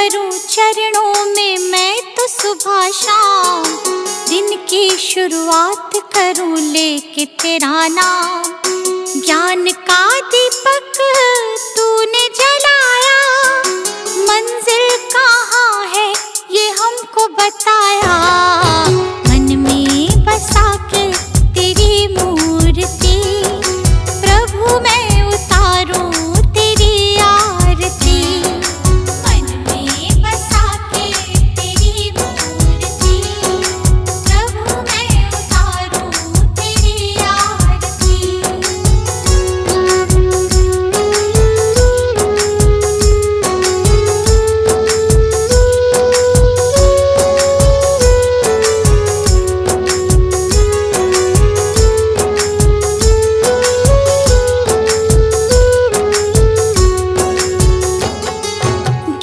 करूं चरणों में मैं तो सुबह शाम, दिन की शुरुआत करूं लेके तेरा नाम। ज्ञान का दीपक तूने जलाया, मंजिल कहाँ है ये हमको बताया। मन में बसा के तेरी मूर्ति, प्रभु मैं उतारूं तेरी आरती। मन में बसा के तेरी मूर्ति, प्रभु मैं उतारूं तेरी आरती।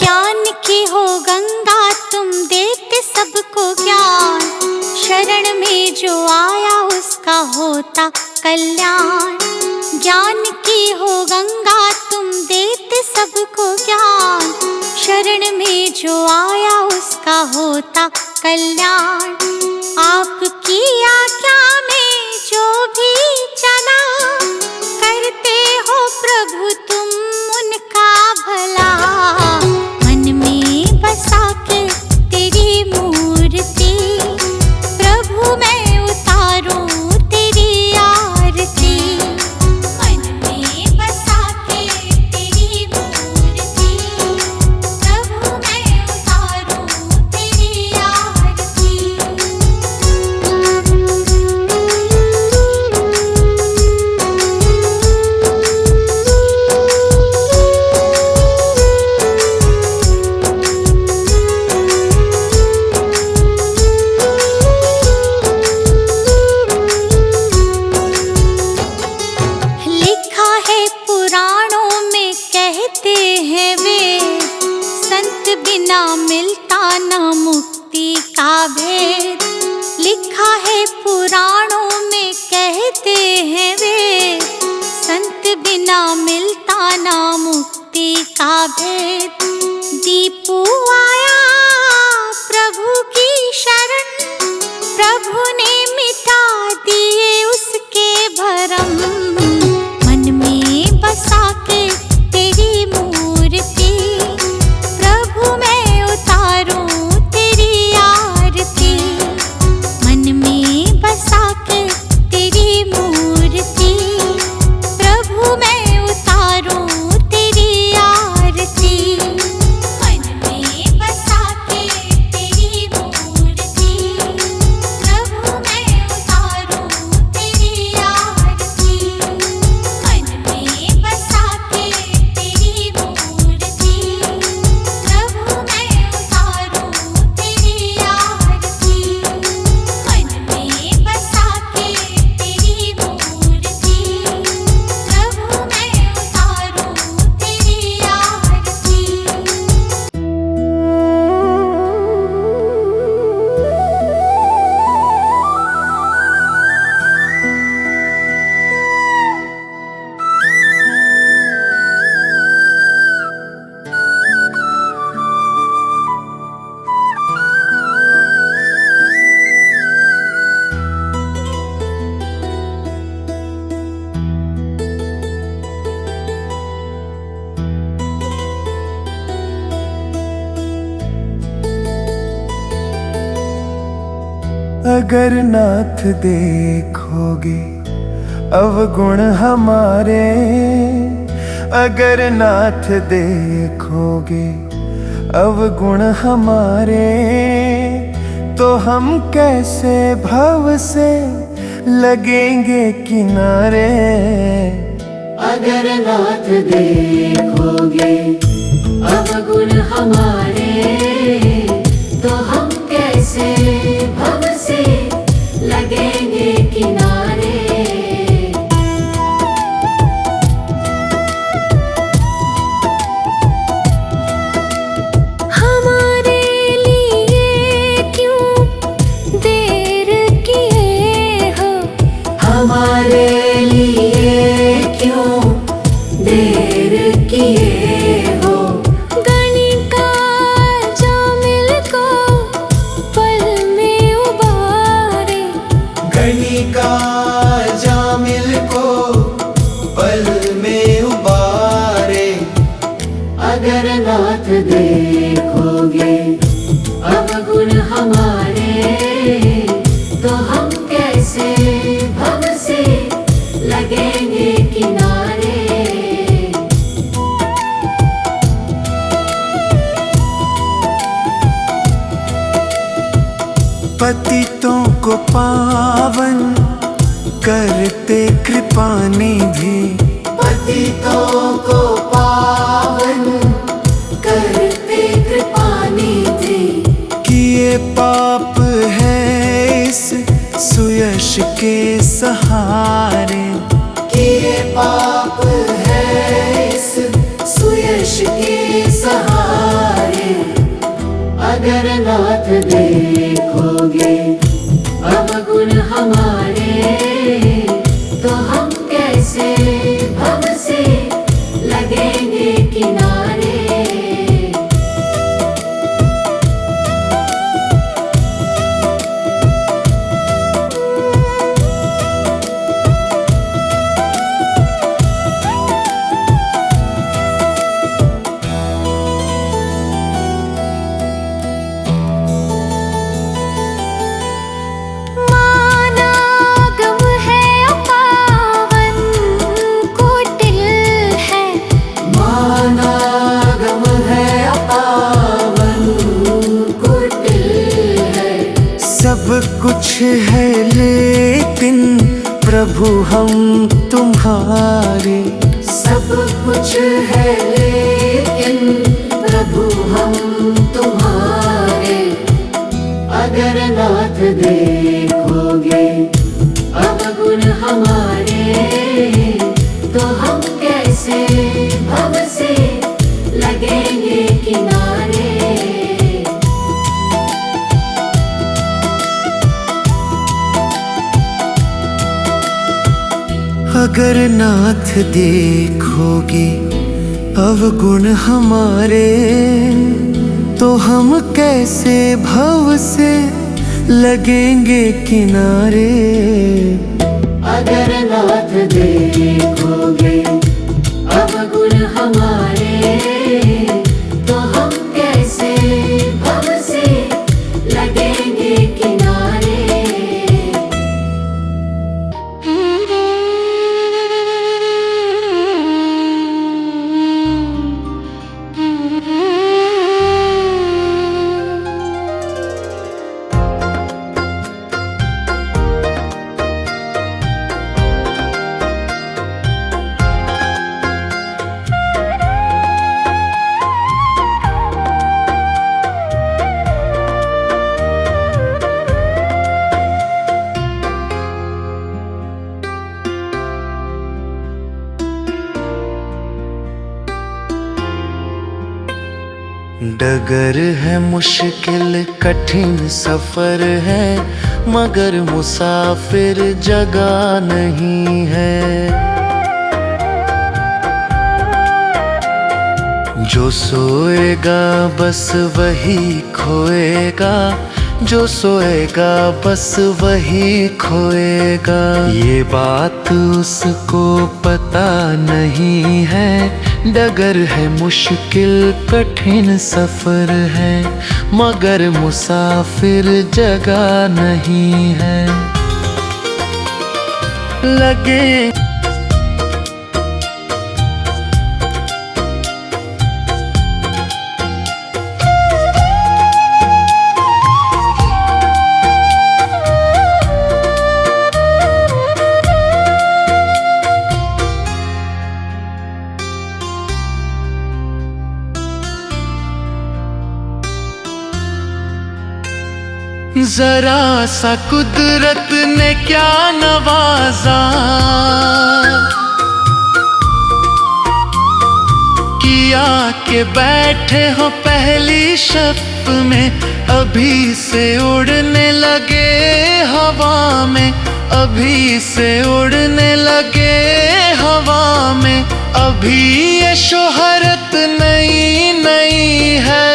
ज्ञान की हो गंगा तुम देते सबको ज्ञान, शरण में जो आया उसका होता कल्याण। ज्ञान की हो गंगा तुम देते सबको ज्ञान, शरण में जो आया उसका होता कल्याण। आपकी आज्ञा में जो भी चला, करते हो प्रभु तुम उनका भला। मन में बसा के तेरी मूर्ति, प्रभु मैं उतारूं तेरी आरती। मन में बसा के तेरी मूर्ति, प्रभु मैं उतारूं तेरी आरती। लिखा है पुराणों में कहते हैं वेद, संत बिना मिलता न मुक्ति का भेद। लिखा है पुराणों में कहते हैं वेद, संत बिना मिलता न मुक्ति का भेद। दीपू आया प्रभु की शरण, प्रभु ने मिटा दिए उसके भरम। मन में बसा के तेरी मूर्ति, प्रभु मैं उतारूं तेरी आरती। मन में बसा के तेरी मूर्ति, प्रभु मैं उतारूं तेरी आरती। मन में बसा के तेरी मूर्ति, प्रभु मैं उतारूं तेरी आरती। मन में बसा के तेरी मूर्ति, प्रभु मैं उतारूं तेरी आरती। मन में बसा के तेरी मूर्ति, प्रभु मैं उतारूं तेरी अगर नाथ देखोगे अवगुण हमारे, अगर नाथ देखोगे अवगुण हमारे, तो हम कैसे भव से लगेंगे किनारे। अगर नाथ देखोगे अवगुण हमारे, तो हम कैसे भव से लगेंगे किनारे। हमारे लिए क्यों देर किए हो, हमारे लिए क्यों देर किए हो। गणिका देखोगे अवगुण हमारे, तो हम कैसे भव से लगेंगे किनारे। पतितों को पावन करते कृपा निधि, पतितों को पावन करते कृपा निधि, किए पाप है इस सुयश के सहारे। किए पाप है इस सुयश के सहारे। अगर नाथ देखोगे अवगुण हमारे, तो हम कैसे भव से लगेंगे किनारे। मानागम है अपावन कुटिल है, मानागम है अपावन कुटिल है। सब कुछ है लेकिन प्रभु हम तुम्हारे। सब कुछ है लेकिन प्रभु हम तुम्हारे। अगर नाथ देखोगे अवगुण हमारे, तो हम कैसे भव से लगेंगे किनारे। अगर नाथ देखोगे अवगुण हमारे, तो हम कैसे भव से लगेंगे किनारे। अगर नाथ देखोगे अवगुण हमारे, तो हम कैसे भव से लगेंगे किनारे। डगर है मुश्किल कठिन सफर है, मगर मुसाफिर जगह नहीं है। जो सोएगा बस वही खोएगा, जो सोएगा बस वही खोएगा। ये बात उसको पता नहीं है। डगर है मुश्किल कठिन सफर है, मगर मुसाफिर जगह नहीं है। लगे जरा सा कुदरत ने क्या नवाजा, किया के बैठे हो पहली शब में, अभी से उड़ने लगे हवा में, अभी से उड़ने लगे हवा में। अभी ये शोहरत नई नई है।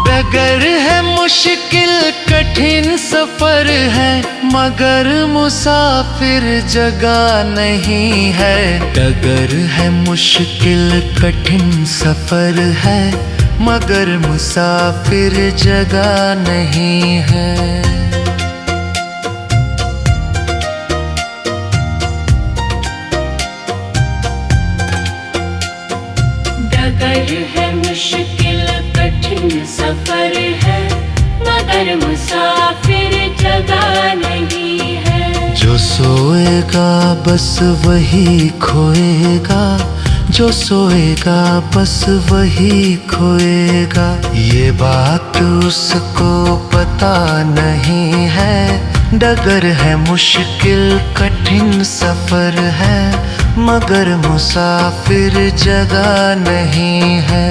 डगर है मुश्किल कठिन कठिन सफर है मगर मुसाफिर जगह नहीं है। डगर है मुश्किल कठिन सफर है मगर मुसाफिर जगह नहीं है। डगर है मुश्किल कठिन सफर है मगर मुसाफिर जगह नहीं है। जो सोएगा बस वही खोएगा, जो सोएगा बस वही खोएगा। ये बात उसको पता नहीं है। डगर है मुश्किल कठिन सफर है मगर मुसाफिर जगह नहीं है।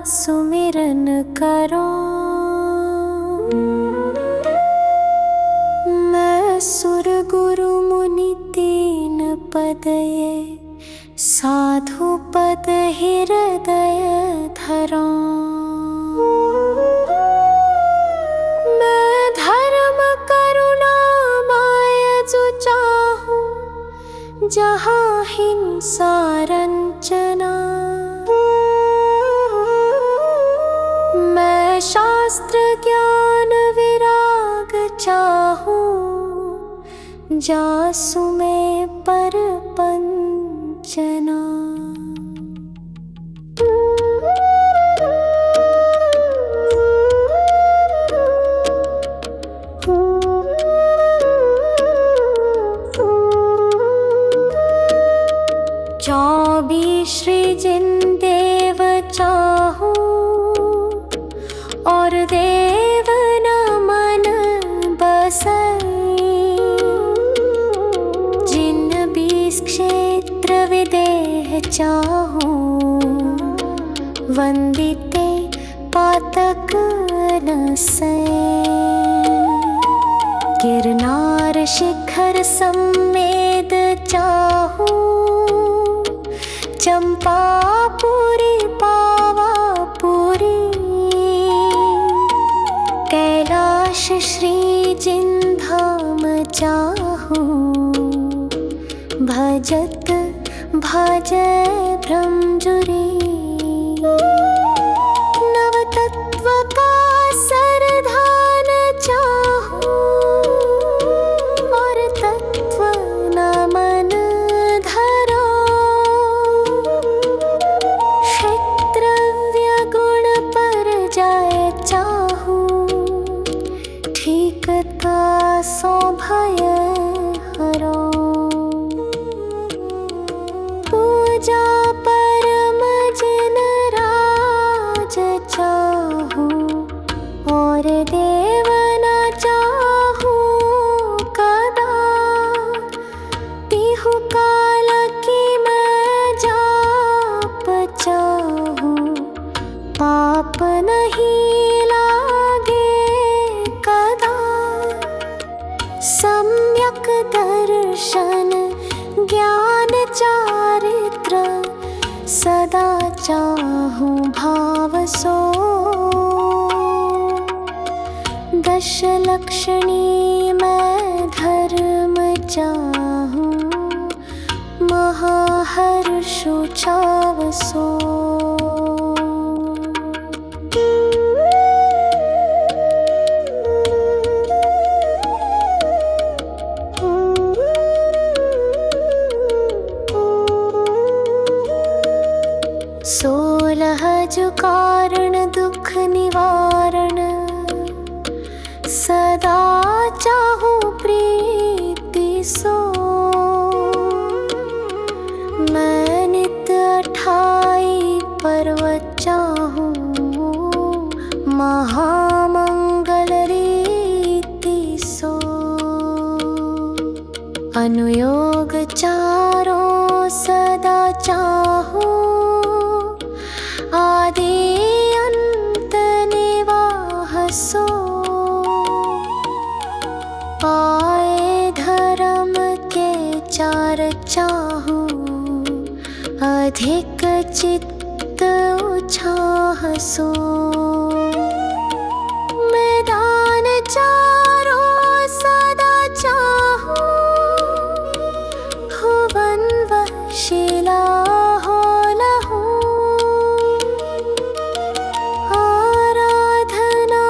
सुमिरन करो। मैं सुर गुरु मुनि तीन पद ये साधु पद हृदय धरो। मैं धर्म करुणा माय जो चाहूं, जहाँ हिंसा रंजना। मैं शास्त्र ज्ञान विराग चाहूं, जासु में पर पंचना। चौबीस सृजन देव चाहूं, और देव न मन बसई। जिन 20 क्षेत्र विदेह चाहूं, वंदिते पातक न सई। गिरनार शिखर सम्मेद चाहूं, चंपापुरी पावापुरी। कैलाश श्री जिन धाम चाहूं, भजत भजय भ्रमजुरी। नवतत्व का सरधान चाहूं, और तत्व न मन धरो। क्षेत्रव्य गुण पर जाए चाहूं, ठीकता सो भय हरो। पूजा परम जिन राज चाहूं, और देव न चाहूं कदा। तिहु काल की मैं जाप चाहूं, पाप नहीं लागे कदा। सम्यक दर्शन ज्ञान चारित्र, सदा चाहूं भाव सो। दश लक्षणी मैं धर्म चाहूं, महाहर्षु छाव सो। सोलह जो कारण दुख निवारण, सदा चाहूं प्रीति सो। मैं नित 28 पर्वत चाहूं, महामंगल रीति सो। अनुयोग चारों सदा चाहूं, आदि अंत निवाह सो। पाए धर्म के चार चाहूं, अधिक चित्त उछाह सो। मैदान चारों सदा चाहूं, भुवन व शिला हो लहू। आराधना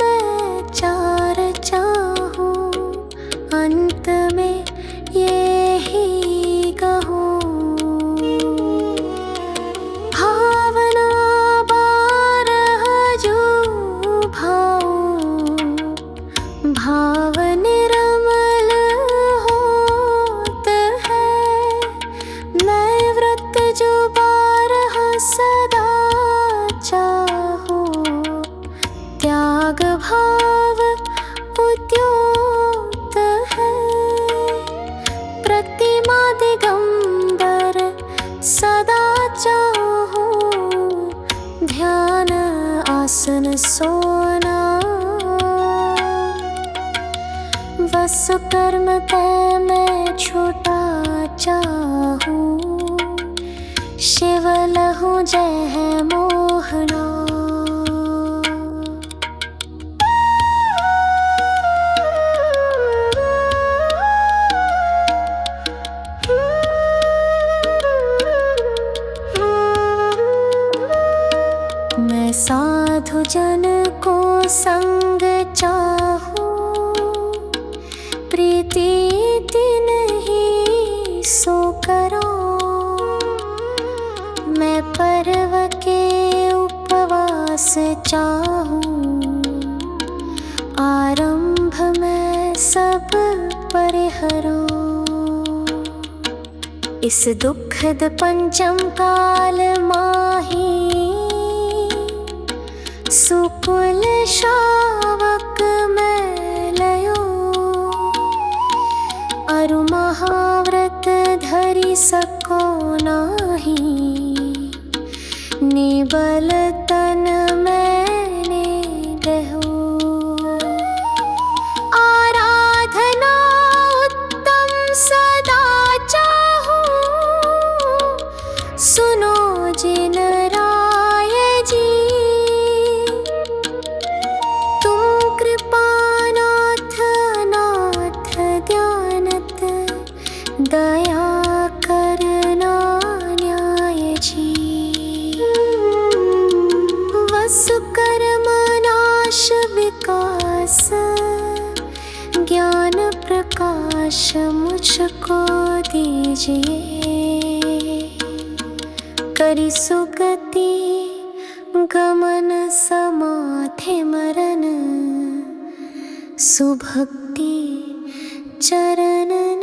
में चार चाहूं, अंत में ये ही कहूं। भावना 12 जो भाऊं, भाव निर्मल होत है। मैं व्रत जो 12 सदा चाहूं, त्याग भाव उद्योत है। प्रतिमा दिगंबर सदा चाहूं, ध्यान आसन सोना। वस कर्म तय मैं छूटा चाहूं, शिव लहु जय है मोहना। मैं साधु जन को संग चाहूं, प्रीति नहीं सो करो। मैं पर्व के उपवास चाहूं, आरंभ में सब परिहरो। इस दुखद पंचम काल माही, सुकुल शावक मैं लयो। अरु महाव्रत धरि सको नाही, निबल तन मैंने दहो। आराधना उत्तम सदा चाहूं, सुनो जिन राय जी। तुम कृपानाथ नाथ ध्यानत, दया करना न्याय जी। वसु कर्म नाश विकास, ज्ञान प्रकाश मुझको दीजिए। करी सुगति गमन समाधि मरण, सुभक्ति चरणन